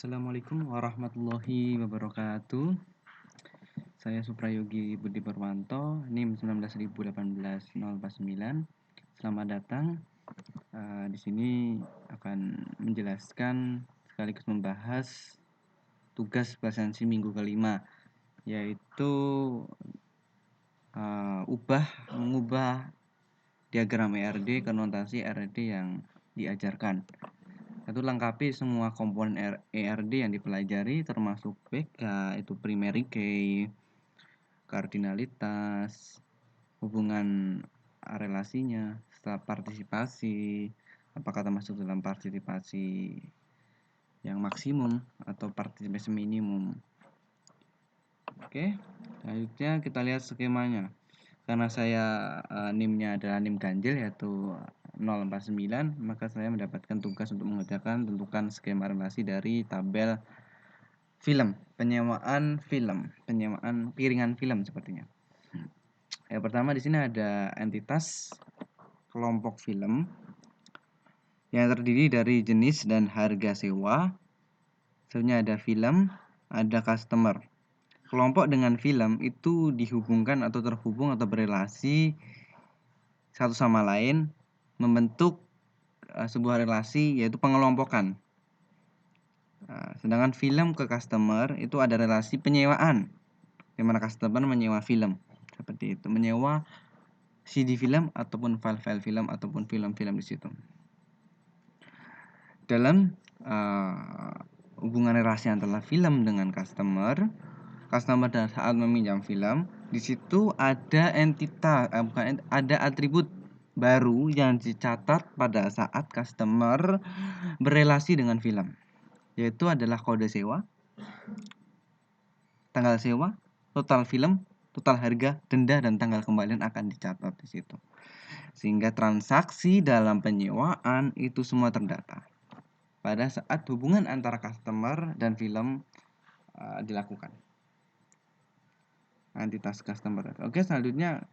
Assalamualaikum warahmatullahi wabarakatuh. Saya Suprayogi Budi Purwanto, NIM 19.018.049. Selamat datang. Di sini akan menjelaskan sekaligus membahas tugas presensi minggu kelima, yaitu mengubah diagram ERD ke notasi ERD yang diajarkan. Itu lengkapi semua komponen ERD yang dipelajari termasuk PK, itu primary key, kardinalitas, hubungan relasinya, setelah partisipasi, apakah termasuk dalam partisipasi yang maksimum atau partisipasi minimum. Oke, selanjutnya kita lihat skemanya. Karena saya NIM-nya adalah NIM ganjil yaitu 049, maka saya mendapatkan tugas untuk mengerjakan tentukan skema relasi dari tabel film, penyewaan piringan film sepertinya. Yang pertama di sini ada entitas kelompok film yang terdiri dari jenis dan harga sewa. Selanjutnya ada film, ada customer. Kelompok dengan film itu dihubungkan atau terhubung atau berelasi satu sama lain, membentuk sebuah relasi yaitu pengelompokan. Sedangkan film ke customer itu ada relasi penyewaan, di mana customer menyewa film seperti itu, menyewa CD film ataupun file-file film ataupun film-film di situ. Dalam hubungan relasi antara film dengan customer pada saat meminjam film, di situ ada ada atribut baru yang dicatat pada saat customer berelasi dengan film, yaitu adalah kode sewa, tanggal sewa, total film, total harga, denda, dan tanggal kembalian akan dicatat di situ. Sehingga transaksi dalam penyewaan itu semua terdata pada saat hubungan antara customer dan film dilakukan. Entitas customer. Oke, selanjutnya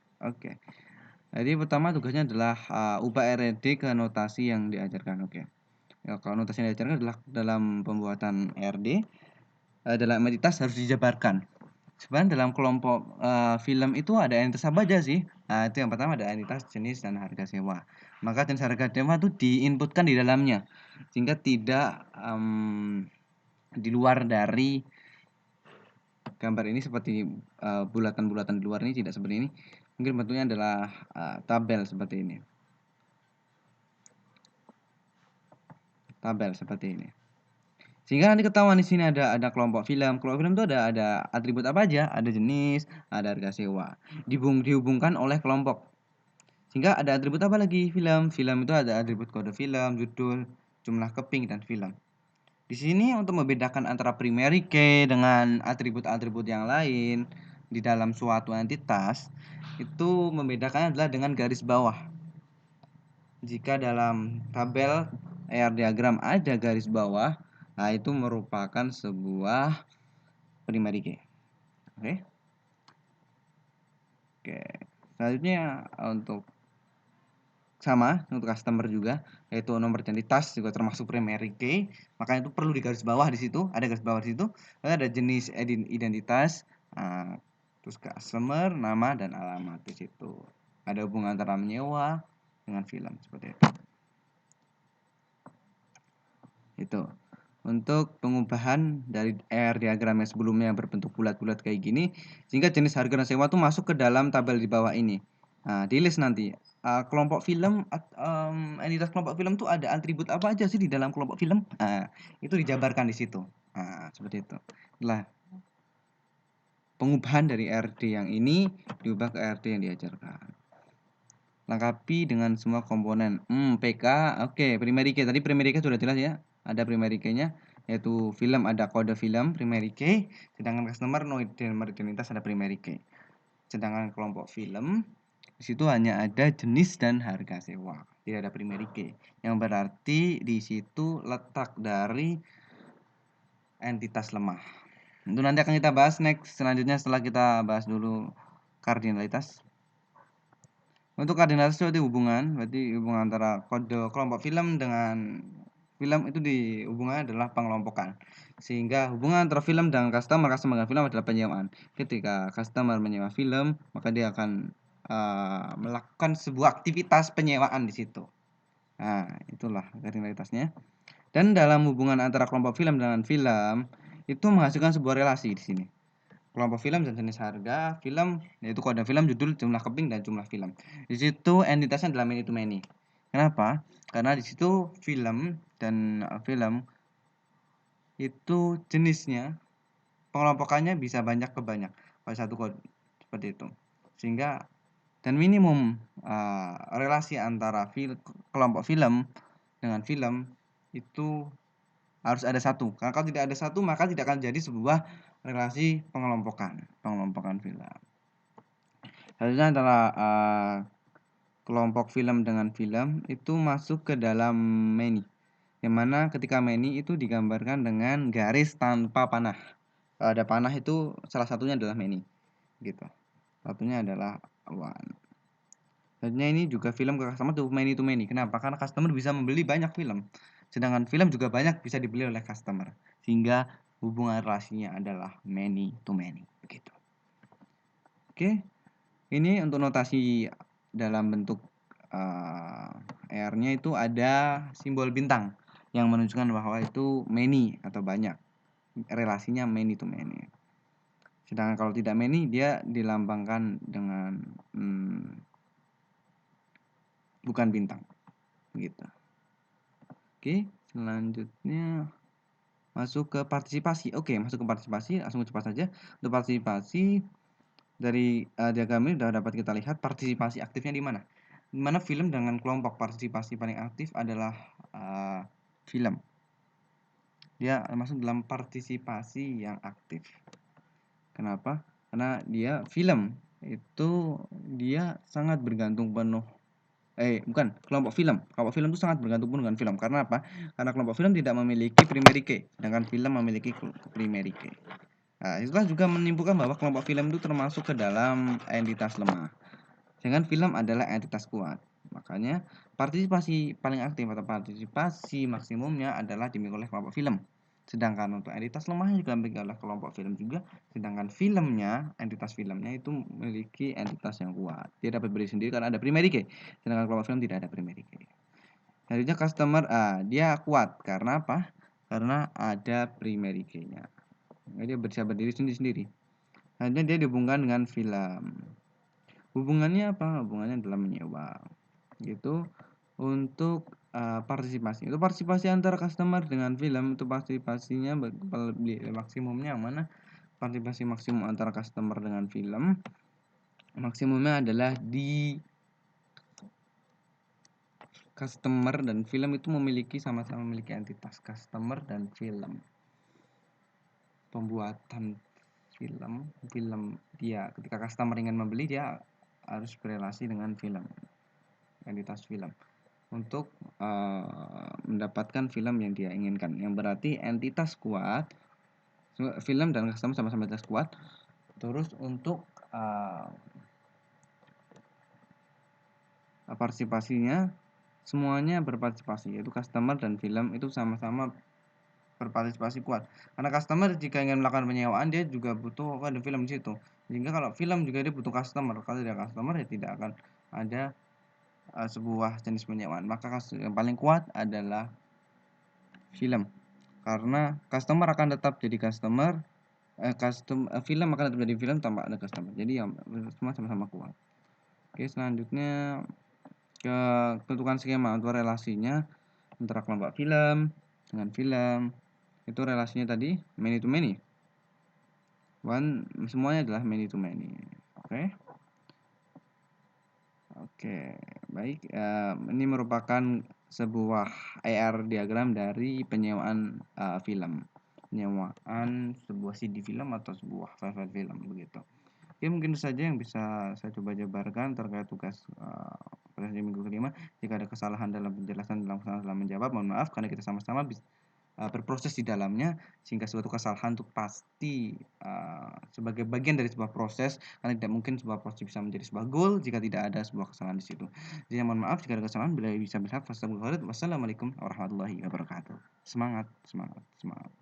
Jadi pertama tugasnya adalah ubah ERD ke notasi yang diajarkan. Ya, kalau notasi yang diajarkan adalah dalam pembuatan ERD, dalam entitas harus dijabarkan. Sebenarnya dalam kelompok film itu ada entitas apa aja sih? Itu yang pertama ada entitas, jenis, dan harga sewa. Maka jenis harga sewa itu diinputkan di dalamnya, sehingga tidak di luar dari gambar ini seperti bulatan-bulatan di luar ini tidak seperti ini. Mungkin bentuknya adalah tabel seperti ini. Tabel seperti ini. Sehingga nanti ketahuan di sini ada kelompok film. Kelompok film itu ada atribut apa aja? Ada jenis, ada harga sewa. Dihubungkan oleh kelompok. Sehingga ada atribut apa lagi? Film. Film itu ada atribut kode film, judul, jumlah keping, dan film. Di sini untuk membedakan antara primary key dengan atribut-atribut yang lain di dalam suatu entitas, itu membedakannya adalah dengan garis bawah. Jika dalam tabel ER diagram ada garis bawah, nah itu merupakan sebuah primary key. Oke. Selanjutnya untuk customer juga, yaitu nomor identitas juga termasuk primary key, makanya itu perlu di garis bawah di situ, ada garis bawah di situ. Lalu ada jenis identitas, terus customer, nama, dan alamat di situ. Ada hubungan antara menyewa dengan film seperti itu. Itu untuk pengubahan dari diagram yang sebelumnya yang berbentuk bulat-bulat kayak gini, sehingga jenis harga dan sewa itu masuk ke dalam tabel di bawah ini. Di list nanti kelompok film, entitas kelompok film itu ada atribut apa aja sih di dalam kelompok film? Itu dijabarkan di situ. Seperti itu. Nah, pengubahan dari RD yang ini diubah ke RD yang diajarkan. Lengkapi dengan semua komponen. PK, primary key. Tadi primary key sudah jelas ya. Ada primary key-nya, yaitu film ada kode film primary key, sedangkan customer nomor identitas ada primary key. Sedangkan kelompok film di situ hanya ada jenis dan harga sewa, tidak ada primary key. Yang berarti di situ letak dari entitas lemah. Itu nanti akan kita bahas next selanjutnya setelah kita bahas dulu kardinalitas. Untuk kardinalitas itu berarti hubungan antara kode kelompok film dengan film itu hubungannya adalah pengelompokan. Sehingga hubungan antara film dan customer dengan film adalah penyewaan. Ketika customer menyewa film, maka dia akan melakukan sebuah aktivitas penyewaan di situ. Nah, itulah realitasnya. Dan dalam hubungan antara kelompok film dengan film itu menghasilkan sebuah relasi di sini. Kelompok film dan jenis harga film, yaitu kode film, judul, jumlah keping, dan jumlah film. Di situ entitasnya adalah many to many. Kenapa? Karena di situ film dan film itu jenisnya pengelompokannya bisa banyak ke banyak pada satu kode seperti itu. Sehingga dan minimum relasi antara kelompok film dengan film itu harus ada satu. Karena kalau tidak ada satu maka tidak akan jadi sebuah relasi pengelompokan film. Selanjutnya adalah kelompok film dengan film itu masuk ke dalam many. Yang mana ketika many itu digambarkan dengan garis tanpa panah. Ada panah itu salah satunya adalah many. Gitu. Satunya adalah one. Selanjutnya ini juga film ke customer to many. Kenapa? Karena customer bisa membeli banyak film. Sedangkan film juga banyak bisa dibeli oleh customer. Sehingga hubungan relasinya adalah many to many. Begitu. Oke. Ini untuk notasi dalam bentuk R-nya itu ada simbol bintang yang menunjukkan bahwa itu many atau banyak. Relasinya many to many. Sedangkan kalau tidak many dia dilambangkan dengan bukan bintang. Gitu. Oke, selanjutnya masuk ke partisipasi. Oke, masuk ke partisipasi, langsung cepat saja. Untuk partisipasi dari diagram ini sudah dapat kita lihat partisipasi aktifnya di mana. Di mana film dengan kelompok partisipasi paling aktif adalah film. Dia masuk dalam partisipasi yang aktif. Kenapa? Karena dia film itu dia sangat bergantung penuh. Kelompok film. Kelompok film itu sangat bergantung penuh dengan film. Karena apa? Karena kelompok film tidak memiliki primary key, sedangkan film memiliki primary key. Nah, itulah juga menyimpulkan bahwa kelompok film itu termasuk ke dalam entitas lemah. Sedangkan film adalah entitas kuat. Makanya partisipasi paling aktif atau partisipasi maksimumnya adalah dimiliki oleh kelompok film. Sedangkan untuk entitas lemahnya juga dimiliki oleh kelompok film juga. Sedangkan filmnya, entitas filmnya itu memiliki entitas yang kuat. Dia dapat berdiri sendiri karena ada primary key. Sedangkan kelompok film tidak ada primary key. Selanjutnya customer dia kuat karena apa? Karena ada primary key-nya. Dia bisa berdiri sendiri. Selanjutnya dia dihubungkan dengan film. Hubungannya apa? Hubungannya adalah menyewa. Gitu. Untuk partisipasi. Itu partisipasi antara customer dengan film itu partisipasinya maksimumnya yang mana? Partisipasi maksimum antara customer dengan film maksimumnya adalah di customer dan film itu sama-sama memiliki entitas customer dan film. Pembuatan film dia ketika customer ingin membeli dia harus berelasi dengan film, entitas film untuk mendapatkan film yang dia inginkan. Yang berarti entitas kuat, film dan customer sama-sama entitas kuat. Terus untuk partisipasinya semuanya berpartisipasi, yaitu customer dan film itu sama-sama berpartisipasi kuat. Karena customer jika ingin melakukan penyewaan dia juga butuh ada film di situ. Sehingga kalau film juga dia butuh customer. Kalau tidak customer ya tidak akan ada sebuah jenis penyewaan. Maka yang paling kuat adalah film. Karena customer akan tetap jadi customer, film akan tetap jadi film tanpa ada customer. Jadi ya semua sama-sama kuat. Oke, selanjutnya ke bentukan skema untuk relasinya antara kelompok film dengan film. Itu relasinya tadi many to many. Semuanya adalah many to many. Oke. Oke, baik. Ini merupakan sebuah AR diagram dari penyewaan film, penyewaan sebuah CD film atau sebuah file film begitu. Oke, mungkin saja yang bisa saya coba jabarkan terkait tugas presentasi minggu kelima. Jika ada kesalahan dalam penjelasan dalam menjawab, mohon maaf karena kita sama-sama berproses di dalamnya, sehingga suatu kesalahan itu pasti sebagai bagian dari sebuah proses, karena tidak mungkin sebuah proses bisa menjadi sebuah goal jika tidak ada sebuah kesalahan di situ. Jadi mohon maaf jika ada kesalahan, bila bisa berhak. Wassalamualaikum warahmatullahi wabarakatuh. Semangat, semangat, semangat.